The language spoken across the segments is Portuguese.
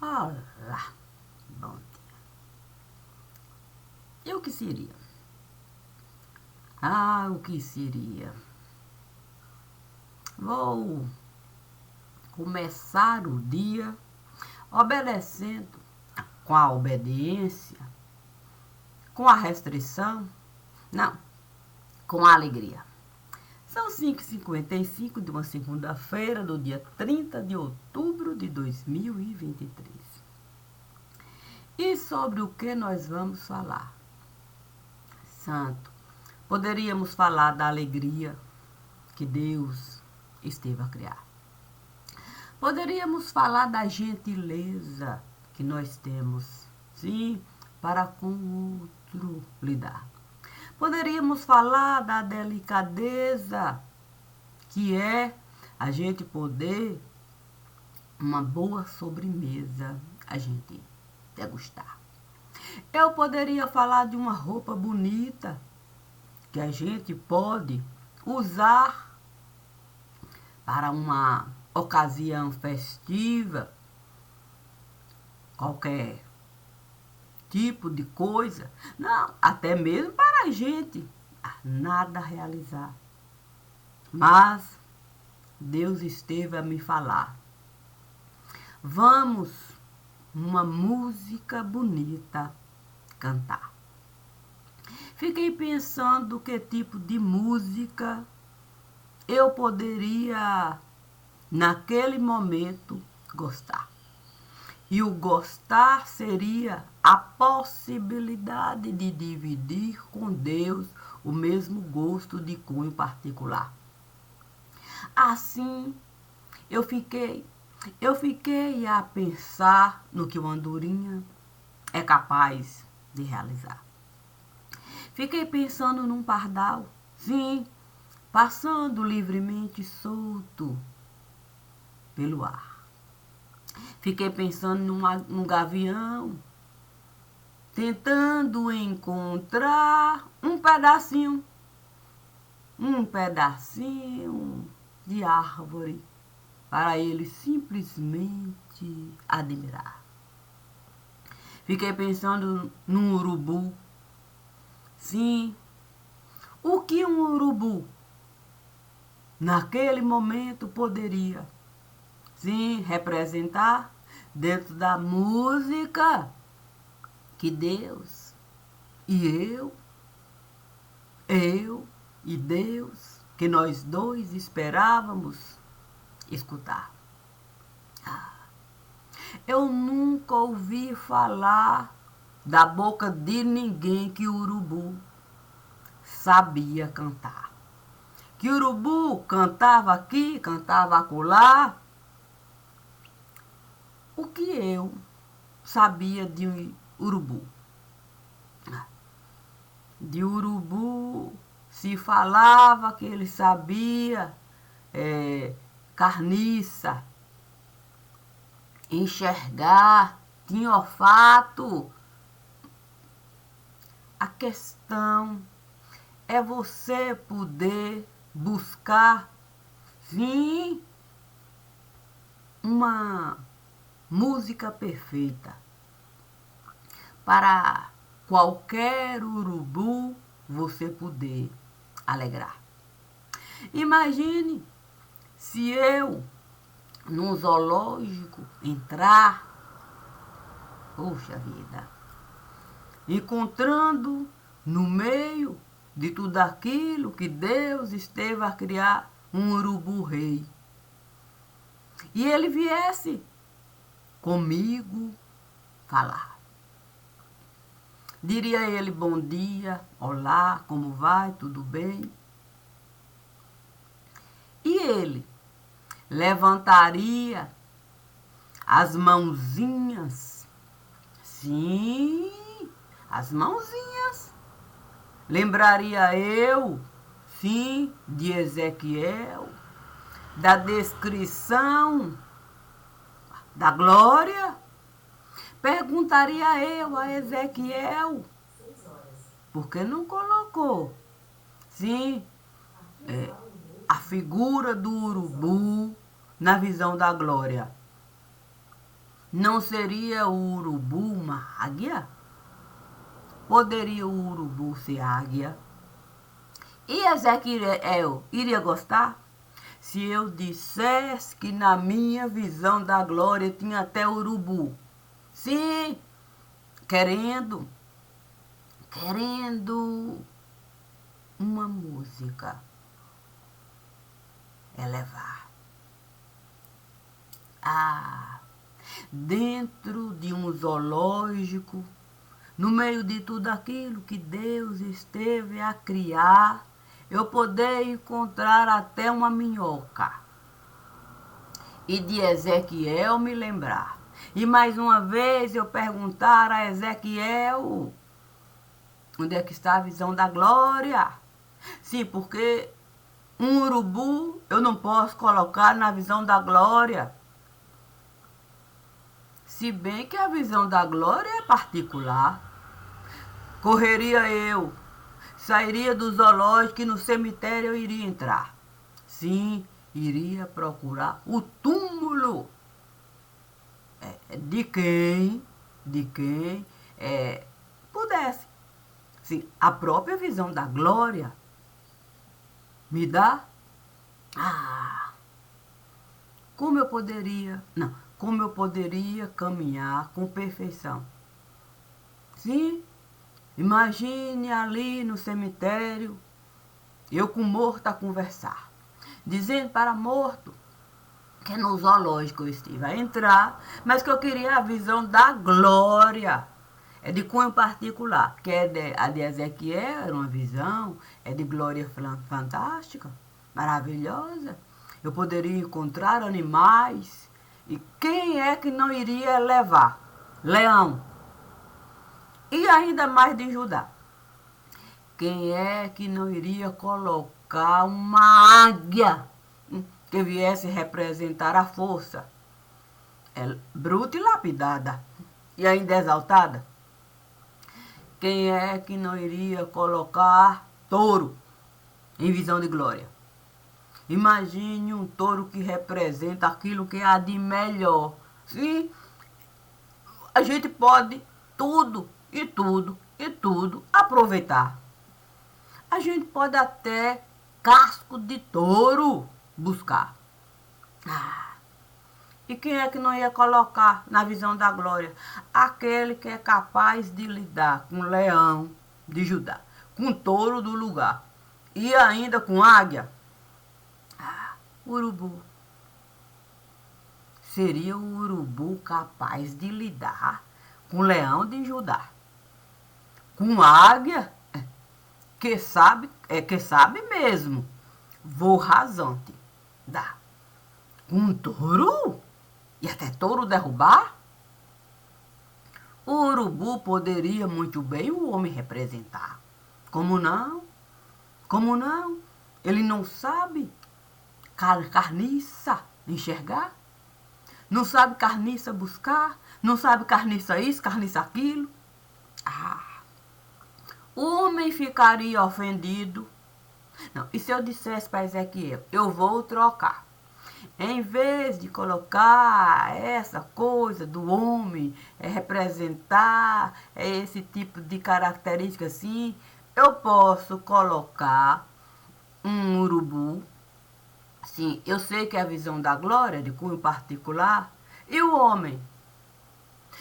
Olá, bom dia. E o que seria? O que seria? Vou começar o dia obedecendo com a obediência, com a restrição, não, com a alegria. São 5h55 de uma segunda-feira, do dia 30 de outubro de 2023. E sobre o que nós vamos falar? Santo, poderíamos falar da alegria que Deus esteve a criar. Poderíamos falar da gentileza que nós temos, sim, para com o outro lidar. Poderíamos falar da delicadeza que é a gente poder uma boa sobremesa, a gente degustar. Eu poderia falar de uma roupa bonita que a gente pode usar para uma ocasião festiva, qualquer tipo de coisa, não, até mesmo para a gente nada realizar. Mas Deus esteve a me falar. Vamos uma música bonita cantar. Fiquei pensando que tipo de música eu poderia, naquele momento, gostar. E o gostar seria a possibilidade de dividir com Deus o mesmo gosto de cunho particular. Assim, eu fiquei a pensar no que uma andorinha é capaz de realizar. Fiquei pensando num pardal, sim, passando livremente solto pelo ar. Fiquei pensando num gavião, tentando encontrar um pedacinho de árvore para ele simplesmente admirar. Fiquei pensando num urubu. Sim, o que um urubu naquele momento poderia, sim, representar dentro da música que Deus e eu e Deus, que nós dois esperávamos escutar. Eu nunca ouvi falar da boca de ninguém que o urubu sabia cantar. Que o urubu cantava aqui, cantava acolá. O que eu sabia de urubu? De urubu se falava que ele sabia carniça, enxergar, tinha olfato. A questão é você poder buscar, sim, uma música perfeita para qualquer urubu você poder alegrar. Imagine se eu, num zoológico, entrar, poxa vida, encontrando no meio de tudo aquilo que Deus esteve a criar um urubu rei. E ele viesse comigo falar. Diria ele bom dia, olá, como vai, tudo bem? E ele levantaria as mãozinhas, sim, as mãozinhas. Lembraria eu, sim, de Ezequiel, da descrição da glória. Perguntaria eu a Ezequiel, por que não colocou, sim, a figura do urubu na visão da glória? Não seria o urubu uma águia? Poderia o urubu ser águia? E Ezequiel iria gostar? Se eu dissesse que na minha visão da glória tinha até urubu. Sim, querendo uma música elevar. Dentro de um zoológico, no meio de tudo aquilo que Deus esteve a criar, eu poder encontrar até uma minhoca. E de Ezequiel me lembrar. E mais uma vez eu perguntar a Ezequiel, onde é que está a visão da glória? Sim, porque um urubu eu não posso colocar na visão da glória. Se bem que a visão da glória é particular. Correria eu, sairia do zoológico e no cemitério eu iria entrar. Sim, iria procurar o túmulo de quem pudesse. Sim, a própria visão da glória me dá. Como eu poderia caminhar com perfeição? Sim, imagine ali no cemitério, eu com morto a conversar, dizendo para morto que no zoológico eu estive a entrar, mas que eu queria a visão da glória. É de cunho particular, que a de Ezequiel era uma visão, é de glória fantástica, maravilhosa. Eu poderia encontrar animais, e quem é que não iria levar? Leão. E ainda mais de Judá. Quem é que não iria colocar uma águia que viesse representar a força? É bruta e lapidada, e ainda exaltada. Quem é que não iria colocar touro em visão de glória? Imagine um touro que representa aquilo que há de melhor. Sim, a gente pode tudo aproveitar. A gente pode até casco de touro buscar. E quem é que não ia colocar na visão da glória? Aquele que é capaz de lidar com o leão de Judá, com o touro do lugar e ainda com águia. Urubu. Seria o urubu capaz de lidar com o leão de Judá, com águia que sabe mesmo, voo rasante, dá. Com um touro? E até touro derrubar? O urubu poderia muito bem o homem representar. Como não? Como não? Ele não sabe carniça enxergar? Não sabe carniça buscar? Não sabe carniça isso, carniça aquilo? O homem ficaria ofendido. Não, e se eu dissesse para Ezequiel, eu vou trocar. Em vez de colocar essa coisa do homem, representar esse tipo de característica assim, eu posso colocar um urubu. Sim, eu sei que é a visão da glória, de cunho particular. E o homem?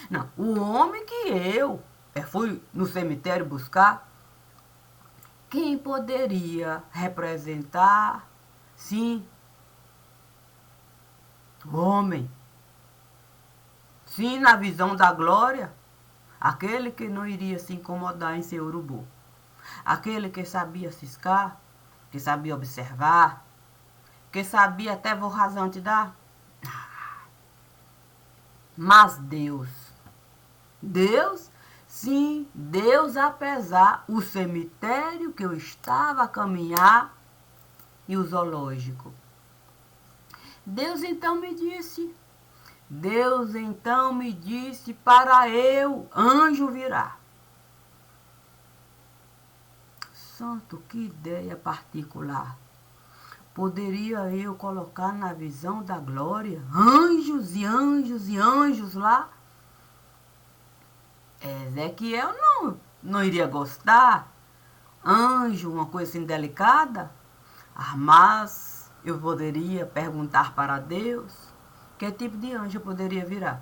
Não, o homem que eu fui no cemitério buscar, quem poderia representar, sim, o homem. Sim, na visão da glória, aquele que não iria se incomodar em ser urubu. Aquele que sabia ciscar, que sabia observar, que sabia até vou rasante dar. Mas Deus, sim, Deus apesar o cemitério que eu estava a caminhar e o zoológico. Deus então me disse para eu, anjo virá. Santo, que ideia particular. poderia eu colocar na visão da glória anjos e anjos e anjos lá? Ezequiel não iria gostar. Anjo, uma coisa assim delicada. Mas eu poderia perguntar para Deus que tipo de anjo eu poderia virar.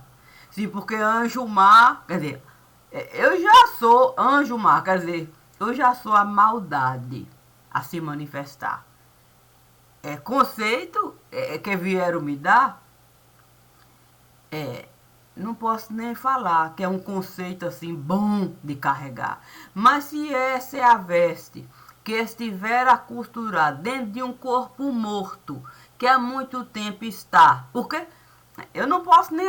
Sim, porque anjo má, quer dizer, eu já sou anjo má, quer dizer, eu já sou a maldade a se manifestar. Conceito que vieram me dar, não posso nem falar que é um conceito assim bom de carregar. Mas se essa é a veste que estiver a costurar dentro de um corpo morto, que há muito tempo está, porque eu não posso nem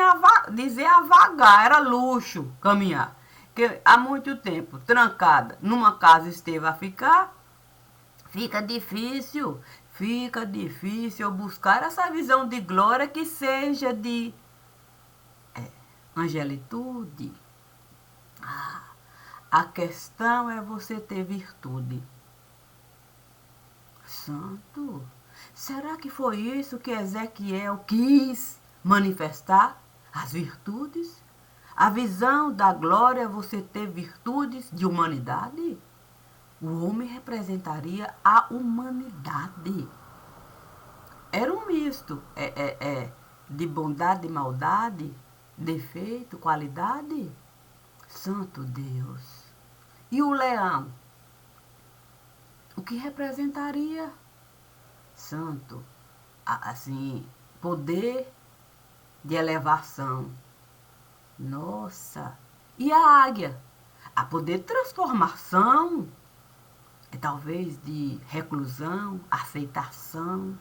dizer vagar, era luxo caminhar, que há muito tempo trancada numa casa esteve a ficar, fica difícil eu buscar essa visão de glória que seja de angelitude. A questão é você ter virtude. Santo, será que foi isso que Ezequiel quis manifestar? As virtudes? A visão da glória é você ter virtudes de humanidade? O homem representaria a humanidade. Era um misto de bondade e maldade, defeito, qualidade. Santo Deus. E o leão? O que representaria? Santo, assim, poder de elevação. Nossa. E a águia? A poder de transformação. Talvez de reclusão, aceitação,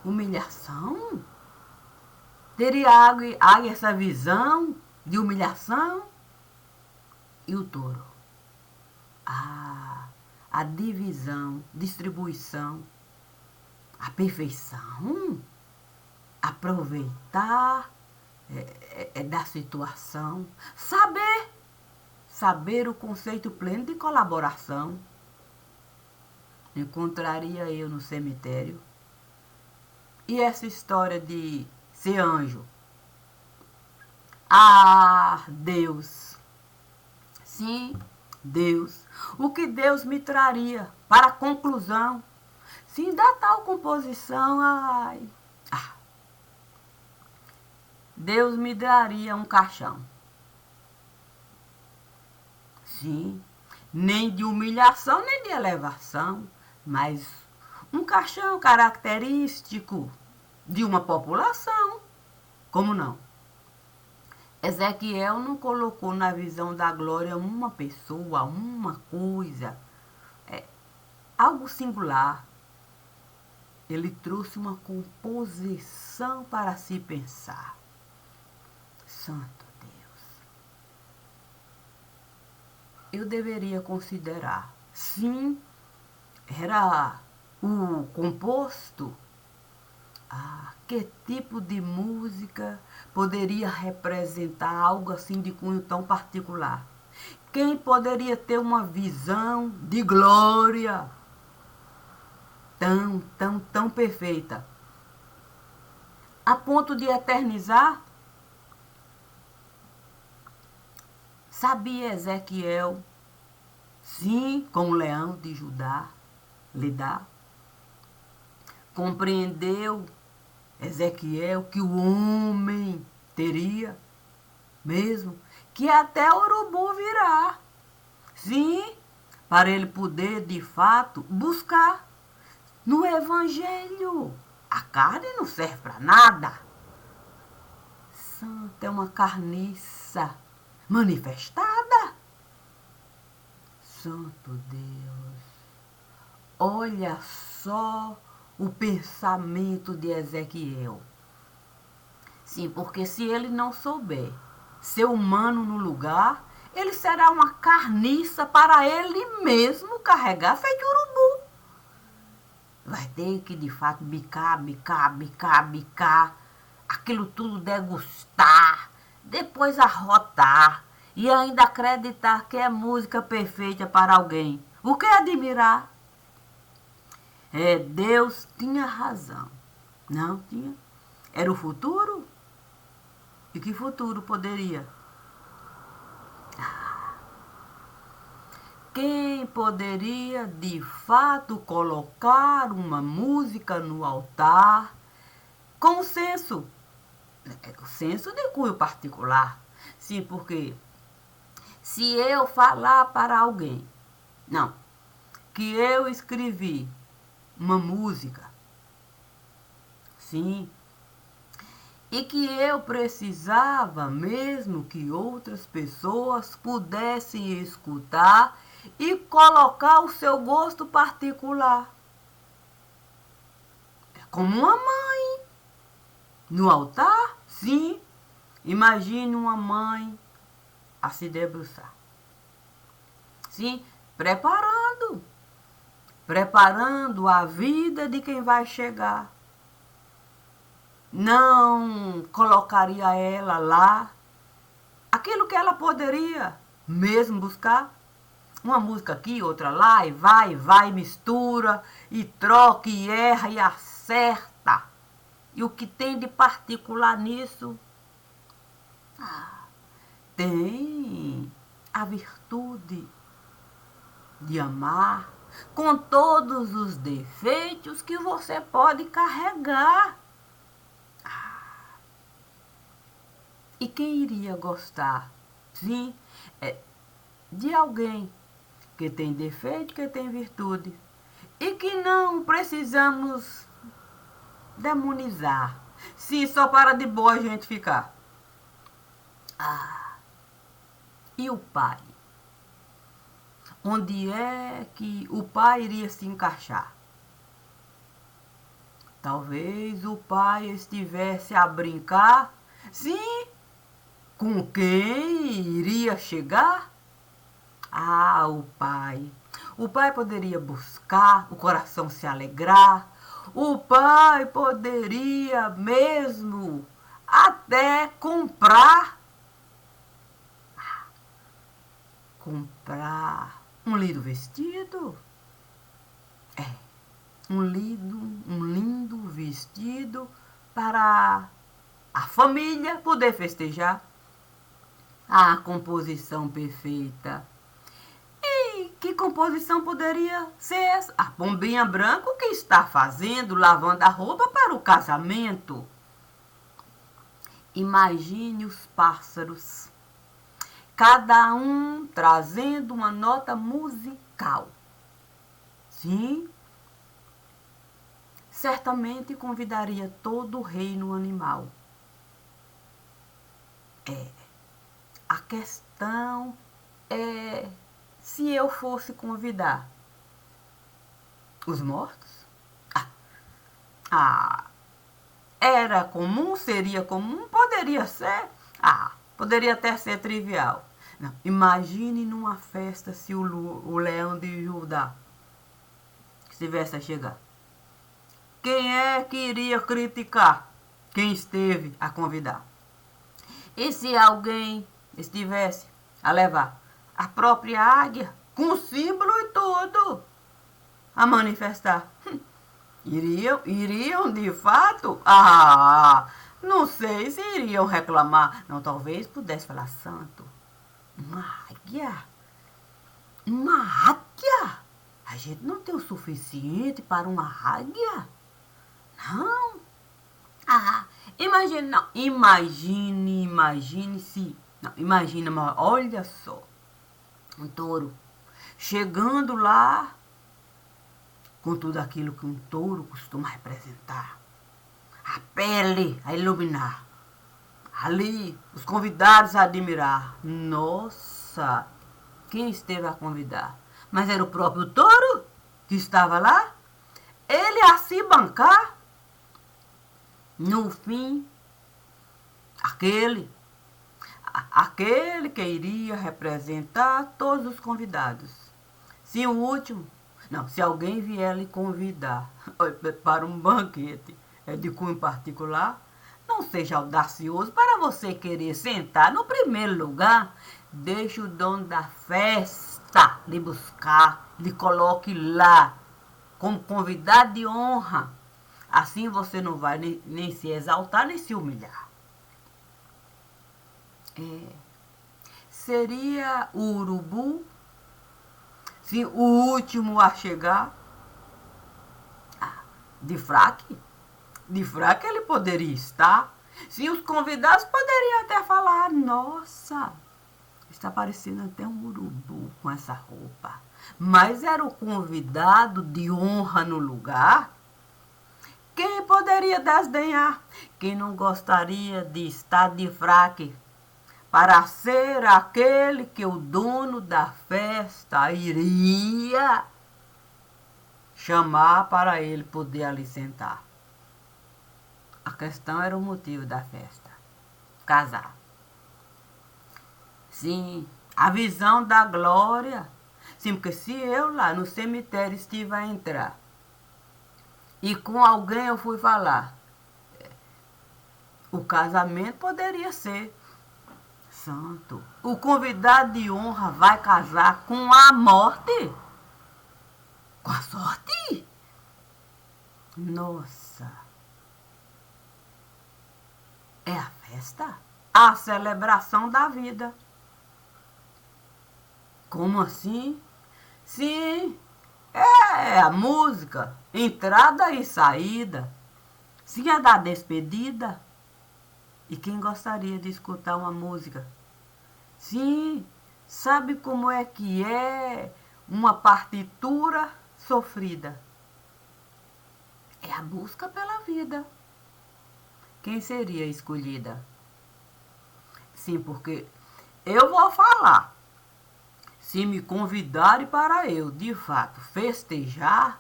humilhação. Teria águia essa visão de humilhação? E o touro? A divisão, distribuição, a perfeição, aproveitar da situação, saber o conceito pleno de colaboração. Encontraria eu no cemitério. E essa história de ser anjo? Deus. Sim, Deus. O que Deus me traria para a conclusão? Sim, da tal composição, Deus me daria um caixão. Sim, nem de humilhação, nem de elevação, mas um caixão característico de uma população. Como não? Ezequiel não colocou na visão da glória uma pessoa, uma coisa, algo singular. Ele trouxe uma composição para se pensar. Santo Deus. Eu deveria considerar, sim, era o composto. Que tipo de música poderia representar algo assim de cunho tão particular? Quem poderia ter uma visão de glória tão perfeita, a ponto de eternizar? Sabia Ezequiel, sim, com o leão de Judá, lidar? Compreendeu Ezequiel que o homem teria mesmo que até urubu virá. Sim, para ele poder de fato buscar no evangelho. A carne não serve para nada. Santa é uma carniça manifestada. Santo Deus. Olha só o pensamento de Ezequiel. Sim, porque se ele não souber ser humano no lugar, ele será uma carniça para ele mesmo carregar feito urubu. Vai ter que de fato bicar, aquilo tudo degustar, depois arrotar e ainda acreditar que é música perfeita para alguém. O que admirar? Deus tinha razão. Não tinha. Era o futuro? E que futuro poderia? Quem poderia de fato colocar uma música no altar com o senso de cunho particular? Sim, porque se eu falar para alguém, não, que eu escrevi uma música, sim, e que eu precisava mesmo que outras pessoas pudessem escutar e colocar o seu gosto particular. É como uma mãe no altar, sim. Imagine uma mãe a se debruçar. Sim, preparando a vida de quem vai chegar. Não colocaria ela lá aquilo que ela poderia mesmo buscar. Uma música aqui, outra lá, e vai, mistura, e troca, e erra, e acerta. E o que tem de particular nisso? Tem a virtude de amar com todos os defeitos que você pode carregar. E quem iria gostar, sim, de alguém que tem defeito, que tem virtude, e que não precisamos demonizar, sim, só para de boa a gente ficar. E o pai? Onde é que o pai iria se encaixar? Talvez o pai estivesse a brincar, sim, com quem iria chegar? O pai. O pai poderia buscar, o coração se alegrar. O pai poderia mesmo até comprar um lindo vestido. Um lindo vestido para a família poder festejar. A composição perfeita. E que composição poderia ser essa? A pombinha branca, o que está fazendo? Lavando a roupa para o casamento. Imagine os pássaros, cada um trazendo uma nota musical. Sim, certamente convidaria todo o reino animal. A questão é se eu fosse convidar os mortos. Era comum, seria comum, poderia ser. Poderia até ser trivial. Não, imagine numa festa se o leão de Judá estivesse a chegar. Quem é que iria criticar quem esteve a convidar? E se alguém estivesse a levar a própria águia, com símbolo e tudo, a manifestar? Iriam de fato? Não sei se iriam reclamar. Não, talvez pudesse falar, santo, uma águia? Uma águia? A gente não tem o suficiente para uma águia? Não. Imagine se... Não, imagina, mas olha só. Um touro chegando lá com tudo aquilo que um touro costuma representar. A pele a iluminar. Ali, os convidados a admirar. Nossa, quem esteve a convidar? Mas era o próprio touro que estava lá? Ele a se bancar? No fim, aquele que iria representar todos os convidados. Se o último, não, se alguém vier lhe convidar para um banquete de cunho particular, não seja audacioso para você querer sentar no primeiro lugar. Deixe o dono da festa lhe buscar, lhe coloque lá. como convidado de honra. Assim você não vai nem se exaltar, nem se humilhar. Seria o urubu, sim, o último a chegar. De fraque? De fraque ele poderia estar. Sim, os convidados poderiam até falar, nossa, está parecendo até um urubu com essa roupa. Mas era o convidado de honra no lugar. Quem poderia desdenhar? Quem não gostaria de estar de fraque para ser aquele que o dono da festa iria chamar para ele poder ali sentar. A questão era o motivo da festa. Casar. Sim, a visão da glória. Sim, porque se eu lá no cemitério estive a entrar e com alguém eu fui falar, o casamento poderia ser santo. O convidado de honra vai casar com a morte? Com a sorte? Nossa. É a festa? A celebração da vida. Como assim? Sim, é a música, entrada e saída. Sim, é da despedida. E quem gostaria de escutar uma música? Sim, sabe como é que é uma partitura sofrida? É a busca pela vida. Quem seria escolhida? Sim, porque eu vou falar. Se me convidarem para eu, de fato, festejar,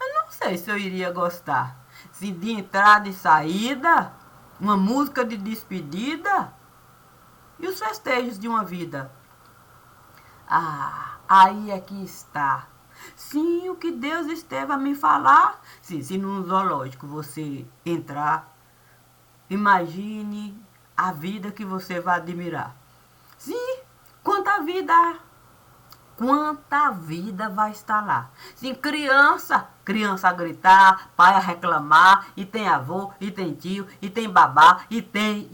eu não sei se eu iria gostar. Se de entrada e saída, uma música de despedida e os festejos de uma vida. Ah, aí é que está. Sim, o que Deus esteve a me falar. Sim, se num zoológico você entrar, imagine a vida que você vai admirar. Sim, quanta vida vai estar lá. Sim, criança a gritar, pai a reclamar, e tem avô, e tem tio, e tem babá, e tem.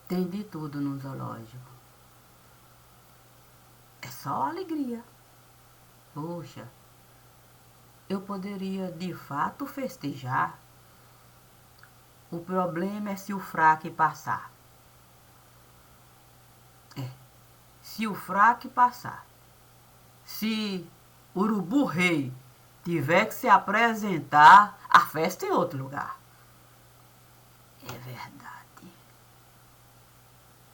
Tem de tudo no zoológico. É só alegria. Poxa, eu poderia de fato festejar. O problema é se o fraque passar. Se o fraque passar. Se o urubu rei tiver que se apresentar, a festa em outro lugar. É verdade.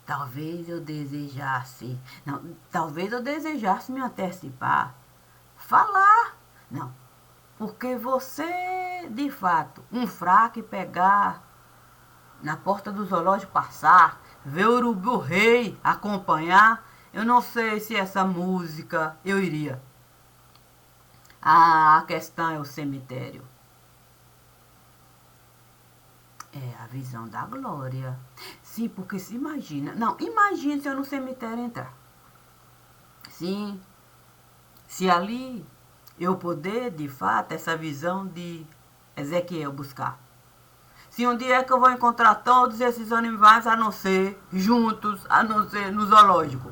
Talvez eu desejasse me antecipar. Falar. Não. Porque você, de fato, um fraque pegar na porta do zoológico passar, ver o urubu rei acompanhar, eu não sei se essa música eu iria. Ah, a questão é o cemitério. É a visão da glória. Sim, porque se imagina. Não, imagine se eu no cemitério entrar. Sim, se ali eu poder, de fato, essa visão de Ezequiel buscar. Se um dia é que eu vou encontrar todos esses animais a não ser juntos, a não ser no zoológico.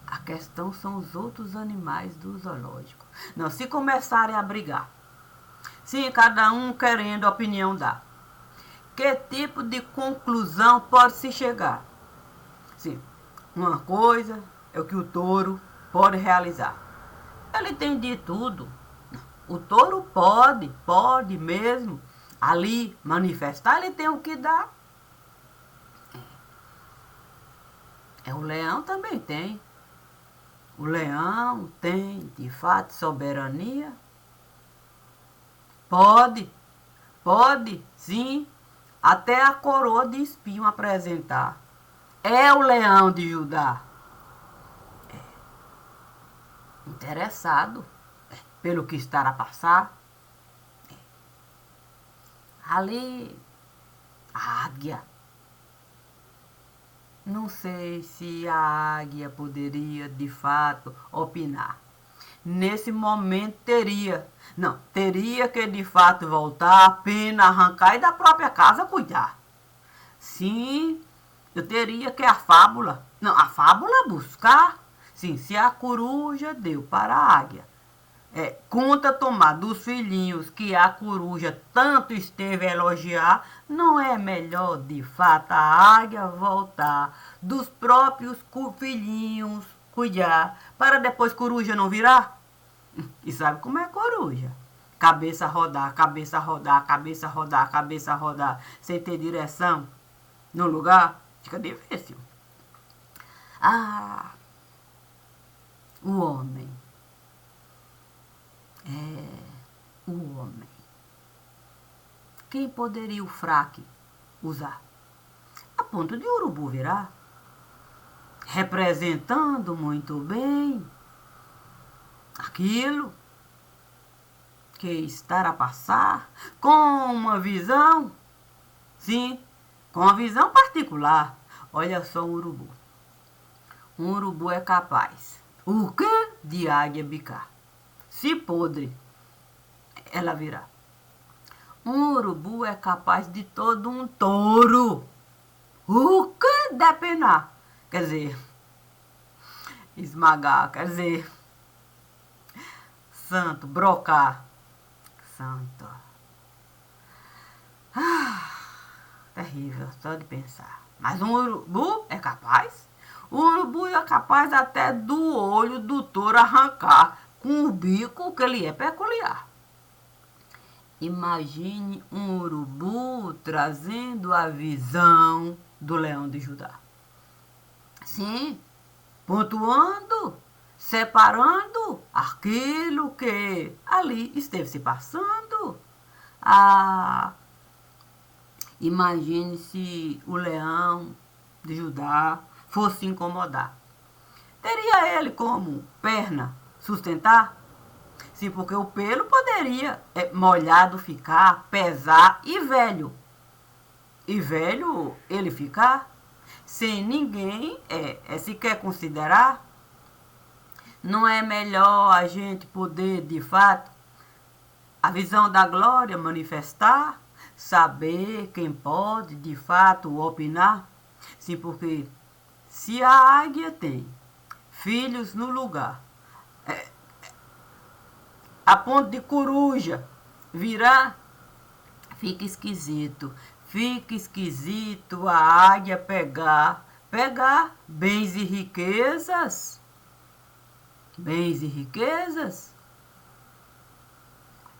A questão são os outros animais do zoológico. Não, se começarem a brigar. Sim, cada um querendo a opinião dar. Que tipo de conclusão pode se chegar? Sim, uma coisa é o que o touro pode realizar. Ele tem de tudo. O touro pode mesmo ali manifestar, ele tem o que dar. O leão também tem. O leão tem, de fato, soberania. Pode, sim, até a coroa de espinho apresentar. É o leão de Judá. Interessado pelo que está a passar. Ali, a águia. Não sei se a águia poderia, de fato, opinar. Nesse momento teria. Não, teria que, de fato, voltar, a pena arrancar e da própria casa cuidar. Sim, eu teria que a fábula. Não, a fábula buscar. Sim, se a coruja deu para a águia. Conta tomar dos filhinhos que a coruja tanto esteve a elogiar, não é melhor de fato a águia voltar dos próprios filhinhos cuidar, para depois coruja não virar? E sabe como é coruja? Cabeça rodar, cabeça rodar, cabeça rodar, cabeça rodar, sem ter direção no lugar, fica difícil. Ah, o homem. O homem. Quem poderia o fraque usar? A ponto de urubu virar, representando muito bem aquilo que estará a passar com uma visão, sim, com uma visão particular. Olha só o urubu. Um urubu é capaz, o quê? De águia bicar. Se podre, ela virá. Um urubu é capaz de todo um touro. O que depenar? Quer dizer, esmagar, quer dizer, santo, brocar. Santo. Terrível, só de pensar. Mas um urubu é capaz? O urubu é capaz até do olho do touro arrancar com o bico que lhe é peculiar. Imagine um urubu trazendo a visão do leão de Judá. Sim, pontuando, separando aquilo que ali esteve se passando. Imagine se o leão de Judá fosse incomodar. Teria ele como perna sustentar? Sim, porque o pelo poderia molhado ficar, pesar e velho. E velho ele ficar sem ninguém sequer considerar. Não é melhor a gente poder, de fato, a visão da glória manifestar, saber quem pode, de fato, opinar? Sim, porque se a águia tem filhos no lugar, a ponto de coruja virar, fica esquisito. Fica esquisito a águia pegar bens e riquezas. Bens e riquezas.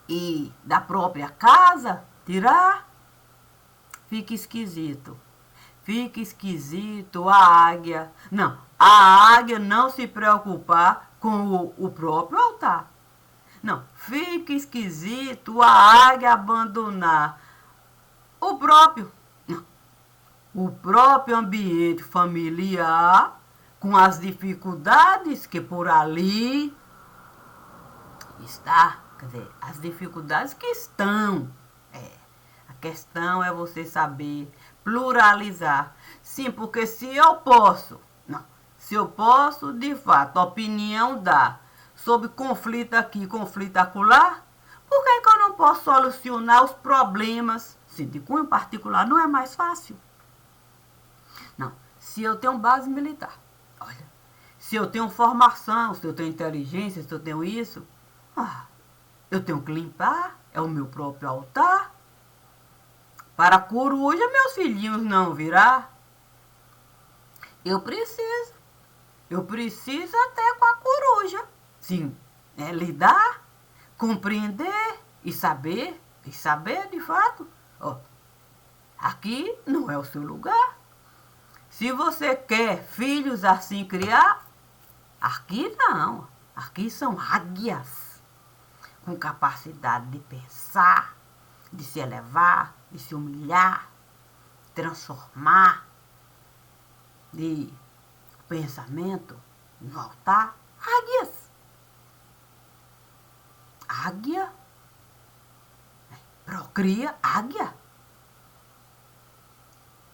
E da própria casa tirar. Fica esquisito. Fica esquisito a águia. Não, a águia não se preocupar com o próprio altar. Não, fica esquisito a águia abandonar o próprio ambiente familiar, com as dificuldades que por ali está, quer dizer, as dificuldades que estão. A questão é você saber pluralizar. Sim, porque se eu posso, de fato, opinião dar sobre conflito aqui, conflito acolá, por que eu não posso solucionar os problemas, se de cunho particular não é mais fácil? Não, se eu tenho base militar, olha, se eu tenho formação, se eu tenho inteligência, se eu tenho isso, eu tenho que limpar, é o meu próprio altar. Para a coruja, meus filhinhos não virar. Eu preciso até com a coruja. Sim, lidar, compreender e saber de fato. Aqui não é o seu lugar. Se você quer filhos assim criar, aqui não. Aqui são águias com capacidade de pensar, de se elevar, de se humilhar, transformar de pensamento no altar. Águias. Águia procria águia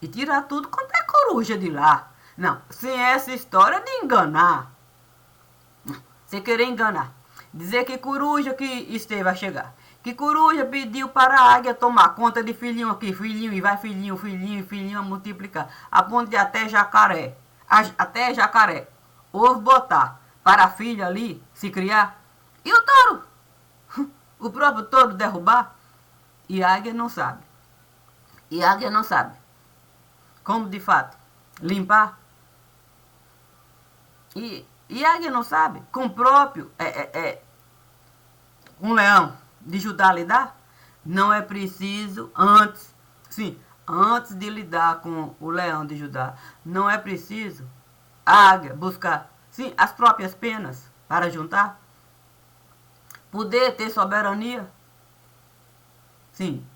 e tirar tudo quanto é coruja de lá. Não, sem essa história de enganar. Você querer enganar. Dizer que coruja que esteve a chegar. Que coruja pediu para a águia tomar conta de filhinho aqui, filhinho, e vai filhinho, filhinho, filhinho a multiplicar. A ponto de até jacaré. Até jacaré. Ovo botar para a filha ali se criar. E o touro? O próprio touro derrubar? E a águia não sabe. E a águia não sabe como, de fato, limpar. E a águia não sabe com o próprio um leão de Judá lidar. Não é preciso antes, sim, antes de lidar com o leão de Judá, não é preciso a águia buscar, sim, as próprias penas para juntar. Poder ter soberania. Sim,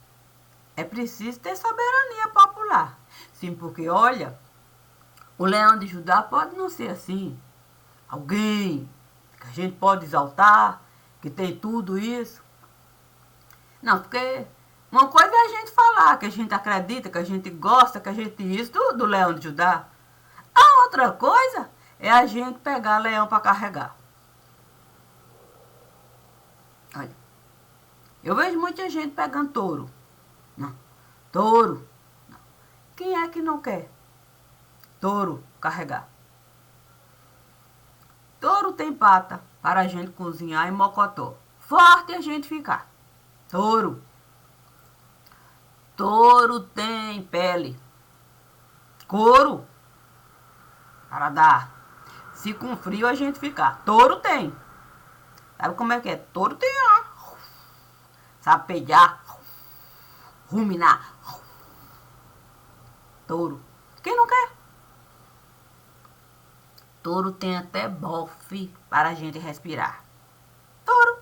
é preciso ter soberania popular. Sim, porque olha, o leão de Judá pode não ser assim. Alguém que a gente pode exaltar, que tem tudo isso. Não, porque uma coisa é a gente falar, que a gente acredita, que a gente gosta, que a gente isso do leão de Judá. A outra coisa é a gente pegar leão para carregar. Olha, eu vejo muita gente pegando touro. Não, touro. Não. Quem é que não quer touro carregar? Touro tem pata para a gente cozinhar em mocotó. Forte a gente ficar. Touro. Touro tem pele. Couro. Para dar. Se com frio a gente ficar. Touro tem. Sabe como é que é? Touro tem, ó. Sabe pegar. Ruminar. Touro. Quem não quer? Touro tem até bofe para a gente respirar. Touro.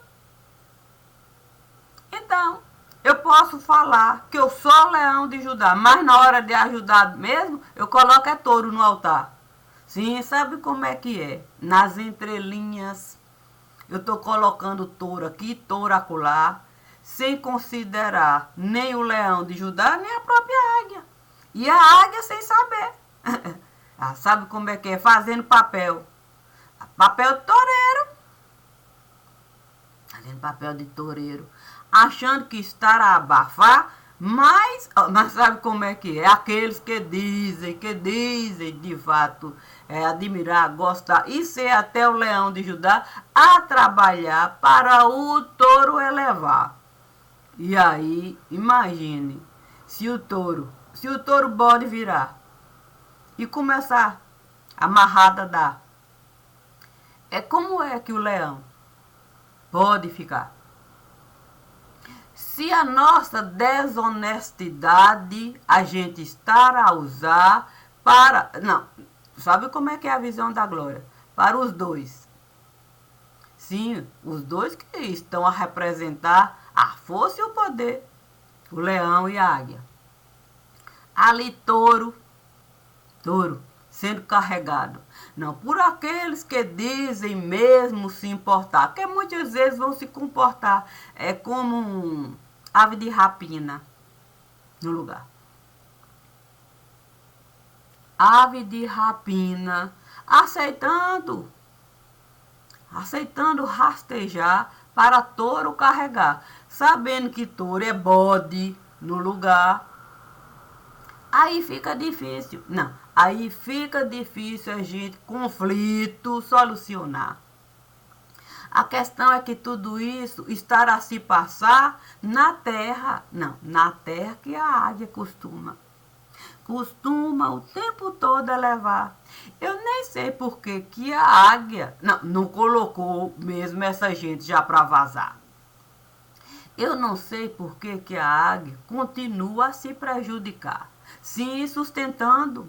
Então, eu posso falar que eu sou leão de Judá, mas na hora de ajudar mesmo, eu coloco touro no altar. Sim, sabe como é que é? Nas entrelinhas, eu estou colocando touro aqui, touro acolá, sem considerar nem o leão de Judá, nem a própria águia. E a águia sem saber. Sabe como é que é? Fazendo papel. Papel de toureiro. Fazendo papel de toureiro. Achando que está a abafar, mas sabe como é que é? Aqueles que dizem de fato admirar, gostar e ser até o leão de Judá a trabalhar para o touro elevar. E aí, imagine, se o touro pode virar e começar a amarrada dar. Como é que o leão pode ficar? Se a nossa desonestidade a gente estar a usar para... Não, sabe como é que é a visão da glória? Para os dois. Sim, os dois que estão a representar a força e o poder. O leão e a águia. Ali touro sendo carregado. Não, por aqueles que dizem mesmo se importar, que muitas vezes vão se comportar como um ave de rapina no lugar. Ave de rapina, aceitando rastejar para touro carregar, sabendo que touro é bode no lugar. Aí fica difícil. Não, aí fica difícil a gente, conflito, solucionar. A questão é que tudo isso estará a se passar na terra. Não, na terra que a águia costuma o tempo todo elevar. Eu nem sei por que a águia não colocou mesmo essa gente já para vazar. Eu não sei por que a águia continua a se prejudicar. Sim, sustentando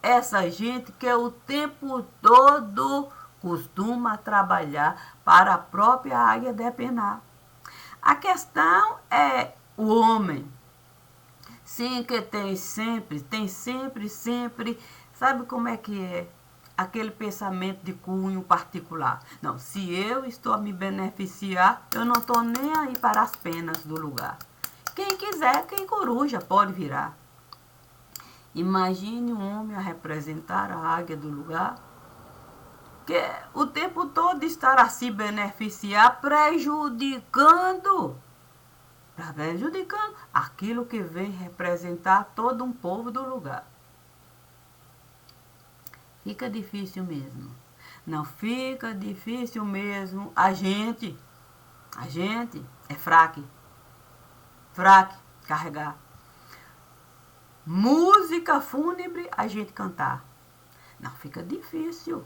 essa gente que o tempo todo costuma trabalhar para a própria águia depenar. A questão é o homem. Sim, que tem sempre, sabe como é que é? Aquele pensamento de cunho particular. Não, se eu estou a me beneficiar, eu não estou nem aí para as penas do lugar. Quem quiser, quem coruja, pode virar. Imagine um homem a representar a águia do lugar, que o tempo todo estar a se beneficiar, prejudicando aquilo que vem representar todo um povo do lugar. Fica difícil mesmo. Não fica difícil mesmo. A gente é fraco carregar. Música fúnebre a gente cantar. Não, fica difícil.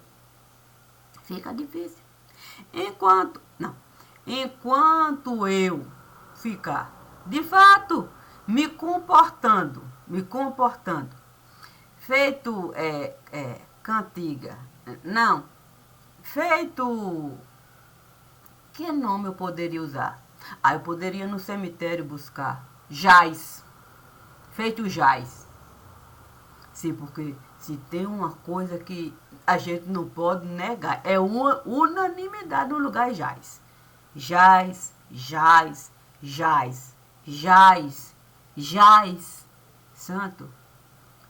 Fica difícil. Enquanto eu ficar, de fato, me comportando, feito cantiga, não, feito, que nome eu poderia usar? Eu poderia no cemitério buscar jaz, feito jaz. Sim, porque se tem uma coisa que a gente não pode negar, é uma unanimidade no lugar jaz. Jaz, jaz, jaz, jaz, jaz. Santo,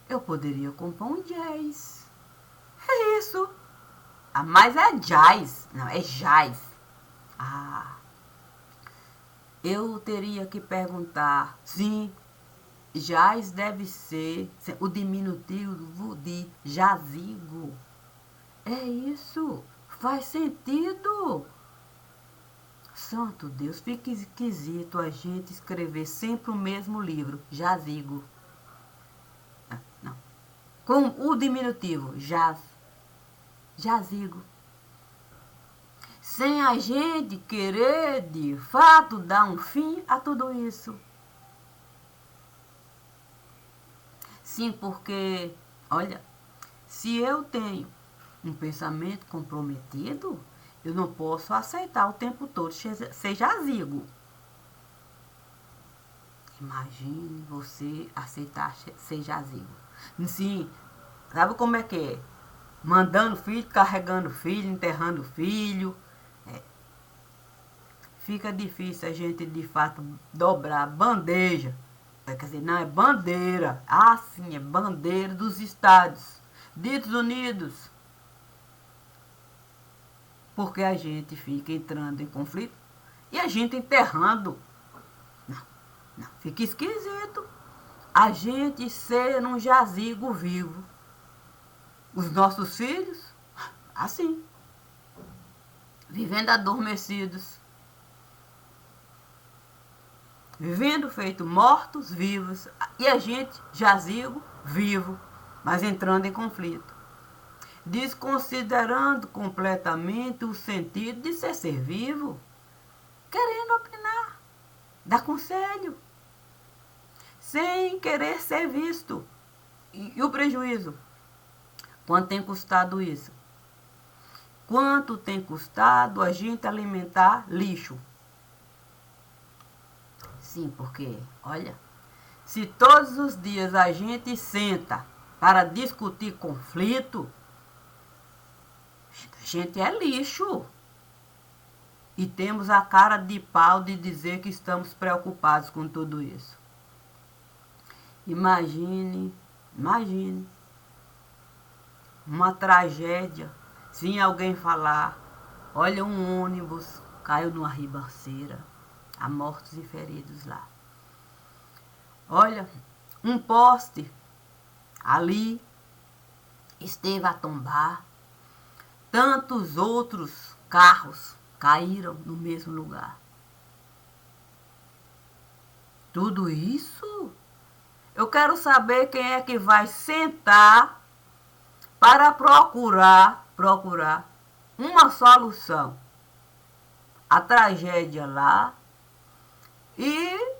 eu poderia compor um jazz. É isso. Mas é jazz, não, é jazz. Eu teria que perguntar, sim, jaz deve ser o diminutivo de jazigo. É isso, faz sentido. Santo Deus, fica esquisito a gente escrever sempre o mesmo livro, jazigo. Não. Com o diminutivo, jazigo. Sem a gente querer, de fato, dar um fim a tudo isso. Sim, porque, olha, se eu tenho um pensamento comprometido, eu não posso aceitar o tempo todo ser jazigo. Imagine você aceitar ser jazigo. Sim, sabe como é que é? Mandando filho, carregando filho, enterrando filho. Fica difícil a gente, de fato, dobrar a bandeja. Quer dizer, não, é bandeira. Sim, é bandeira dos Estados Unidos. Porque a gente fica entrando em conflito e a gente enterrando. Não, fica esquisito. A gente ser um jazigo vivo. Os nossos filhos, assim, vivendo adormecidos. Vivendo feito mortos, vivos, e a gente, jazigo, vivo, mas entrando em conflito. Desconsiderando completamente o sentido de ser vivo, querendo opinar, dar conselho, sem querer ser visto. E o prejuízo? Quanto tem custado isso? Quanto tem custado a gente alimentar lixo? Sim, porque, olha, se todos os dias a gente senta para discutir conflito, a gente é lixo. E temos a cara de pau de dizer que estamos preocupados com tudo isso. Imagine uma tragédia, se alguém falar, olha, um ônibus caiu numa ribanceira. Há mortos e feridos lá. Olha, um poste ali esteve a tombar. Tantos outros carros caíram no mesmo lugar. Tudo isso, eu quero saber quem é que vai sentar para procurar uma solução. A tragédia lá. E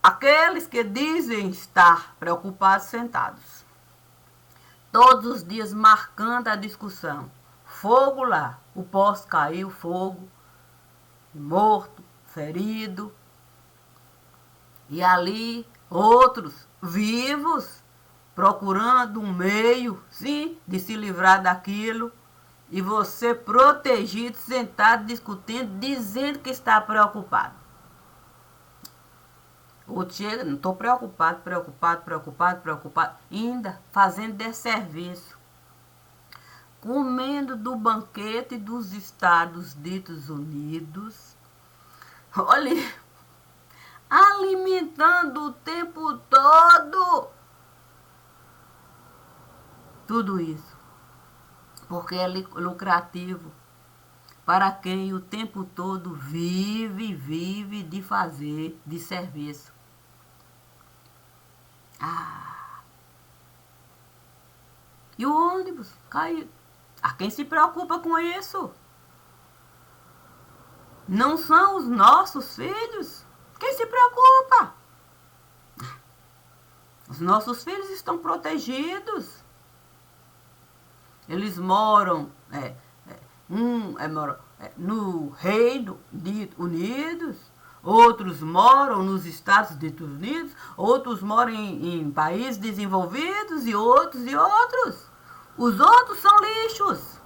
aqueles que dizem estar preocupados sentados. Todos os dias marcando a discussão. Fogo lá. O poste caiu, fogo. Morto, ferido. E ali outros vivos procurando um meio, sim, de se livrar daquilo. E você protegido, sentado, discutindo, dizendo que está preocupado. Outro chega, não estou preocupado, ainda fazendo desserviço, comendo do banquete dos Estados Unidos, olha, alimentando o tempo todo. Tudo isso, porque é lucrativo para quem o tempo todo vive de fazer de serviço. E o ônibus caiu. A quem se preocupa com isso? Não são os nossos filhos? Quem se preocupa? Os nossos filhos estão protegidos. Eles moram no Reino Unidos, outros moram nos Estados Unidos, outros moram em países desenvolvidos e outros e outros. Os outros são lixos.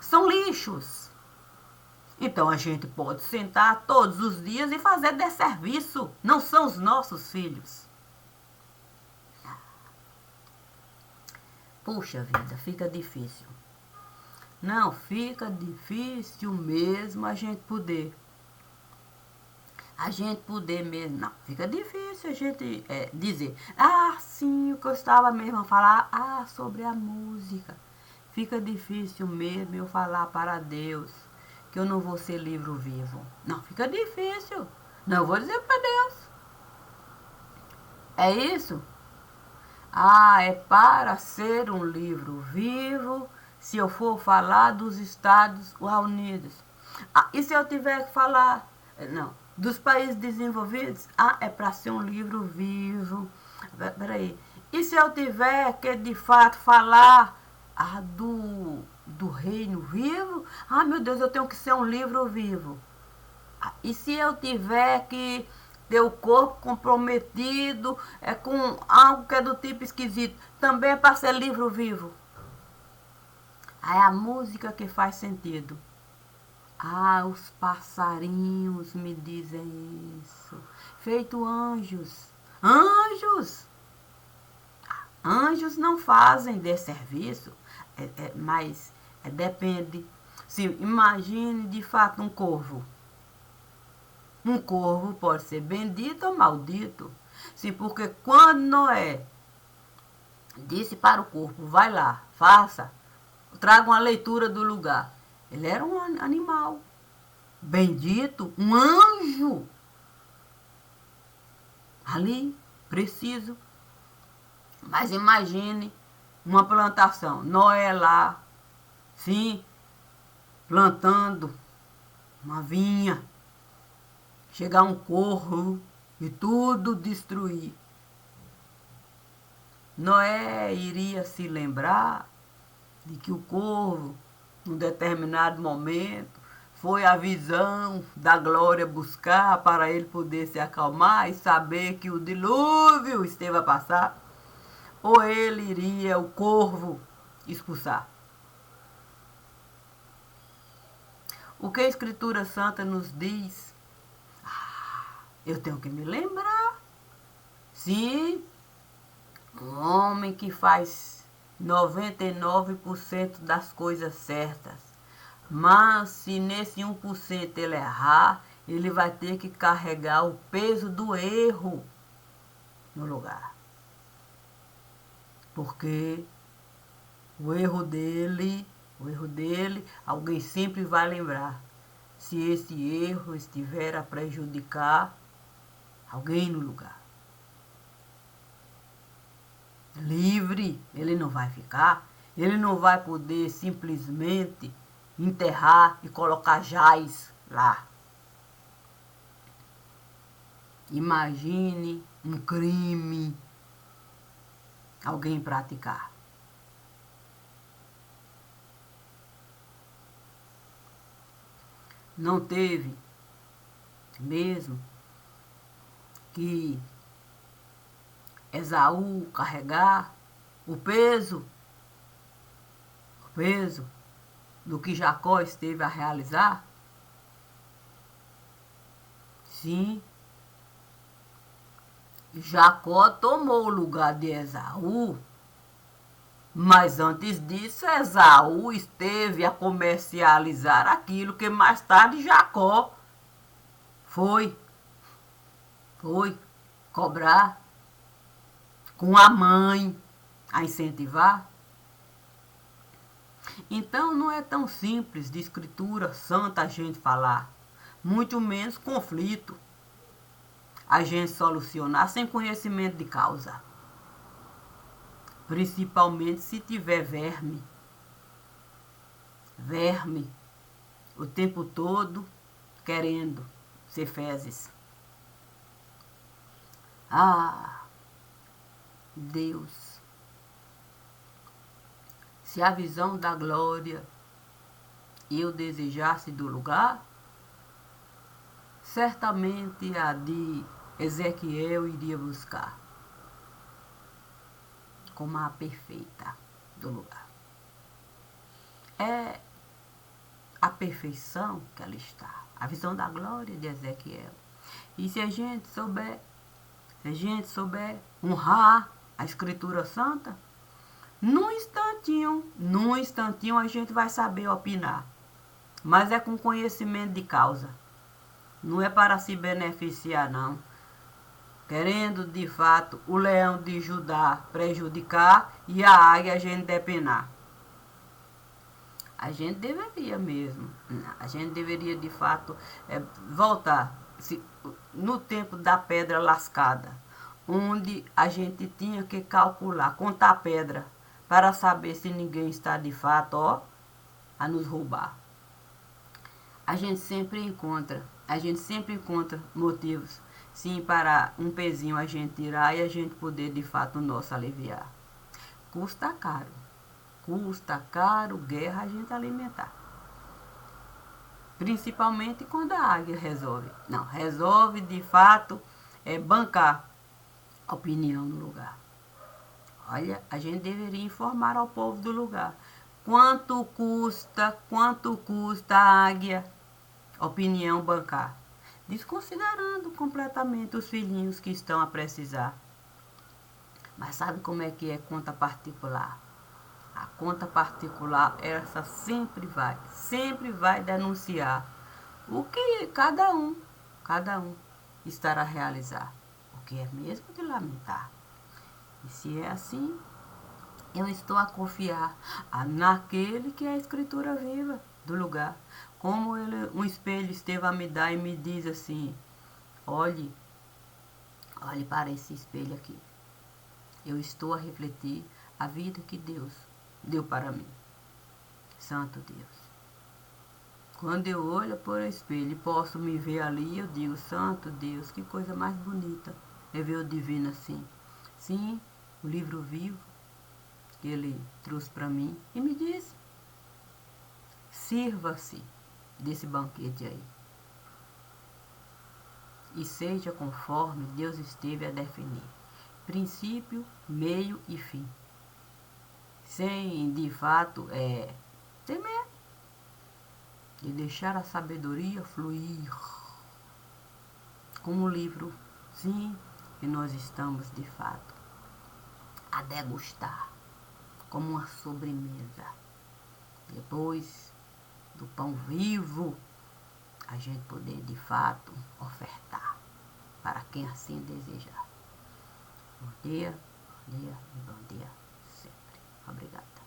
São lixos. Então a gente pode sentar todos os dias e fazer desserviço. Não são os nossos filhos. Puxa vida, fica difícil. Não, fica difícil mesmo a gente poder. A gente poder mesmo. Não, fica difícil a gente dizer. Sim, o que eu estava mesmo a falar. Sobre a música. Fica difícil mesmo eu falar para Deus que eu não vou ser livro vivo. Não, fica difícil. Não, eu vou dizer para Deus. É isso? É para ser um livro vivo se eu for falar dos Estados Unidos. E se eu tiver que falar, dos países desenvolvidos? É para ser um livro vivo. Peraí. E se eu tiver que, de fato, falar do reino vivo? Meu Deus, eu tenho que ser um livro vivo. E se eu tiver que ter o corpo comprometido com algo que é do tipo esquisito, também é para ser livro vivo? É a música que faz sentido. Os passarinhos me dizem isso. Feito anjos. Anjos! Anjos não fazem desserviço, mas depende. Imagine de fato um corvo. Um corvo pode ser bendito ou maldito. Porque quando Noé disse para o corvo, vai lá, faça, traga uma leitura do lugar. Ele era um animal bendito, um anjo. Ali, preciso. Mas imagine uma plantação. Noé lá, sim, plantando uma vinha. Chegar um corvo e tudo destruir. Noé iria se lembrar de que o corvo, num determinado momento, foi a visão da glória buscar para ele poder se acalmar e saber que o dilúvio esteve a passar? Ou ele iria, o corvo, expulsar? O que a Escritura Santa nos diz? Eu tenho que me lembrar. Sim, um homem que faz 99% das coisas certas. Mas se nesse 1% ele errar, ele vai ter que carregar o peso do erro no lugar. Porque o erro dele, alguém sempre vai lembrar. Se esse erro estiver a prejudicar alguém no lugar. Livre, ele não vai ficar. Ele não vai poder simplesmente enterrar e colocar jaz lá. Imagine um crime alguém praticar. Não teve mesmo que Esaú carregar o peso do que Jacó esteve a realizar? Sim. Jacó tomou o lugar de Esaú, mas antes disso, Esaú esteve a comercializar aquilo que mais tarde Jacó foi cobrar com a mãe a incentivar. Então não é tão simples de escritura santa a gente falar, muito menos conflito a gente solucionar sem conhecimento de causa. Principalmente se tiver verme o tempo todo querendo ser fezes. Ah, Deus, se a visão da glória eu desejasse do lugar, certamente a de Ezequiel iria buscar como a perfeita do lugar. É a perfeição que ela está, a visão da glória de Ezequiel. E se a gente souber honrar a Escritura Santa, num instantinho a gente vai saber opinar. Mas é com conhecimento de causa. Não é para se beneficiar, não. Querendo, de fato, o leão de Judá prejudicar e a águia a gente depenar. A gente deveria mesmo. A gente deveria, de fato, voltar no tempo da pedra lascada, onde a gente tinha que calcular, contar pedra, para saber se ninguém está, de fato, a nos roubar. A gente sempre encontra motivos, sim, para um pezinho a gente tirar e a gente poder, de fato, o nosso aliviar. Custa caro guerra a gente alimentar. Principalmente quando a águia resolve. Não, resolve, de fato, bancar a opinião no lugar. Olha, a gente deveria informar ao povo do lugar. Quanto custa a águia, opinião bancar? Desconsiderando completamente os filhinhos que estão a precisar. Mas sabe como é que é conta particular? A conta particular, essa sempre vai denunciar o que cada um estará a realizar. O que é mesmo de lamentar. E se é assim, eu estou a confiar naquele que é a escritura viva do lugar. Como um espelho esteve a me dar e me diz assim, olhe para esse espelho aqui. Eu estou a refletir a vida que Deus deu para mim. Santo Deus. Quando eu olho por espelho e posso me ver ali, eu digo, Santo Deus, que coisa mais bonita é ver o divino assim. Sim, o livro vivo que ele trouxe para mim e me disse, sirva-se desse banquete aí. E seja conforme Deus esteve a definir. Princípio, meio e fim. Sem, de fato, temer. E deixar a sabedoria fluir. Como o livro, sim, que nós estamos, de fato, a degustar. Como uma sobremesa. Depois do pão vivo, a gente poder, de fato, ofertar para quem assim desejar. Bom dia e bom dia sempre. Obrigada.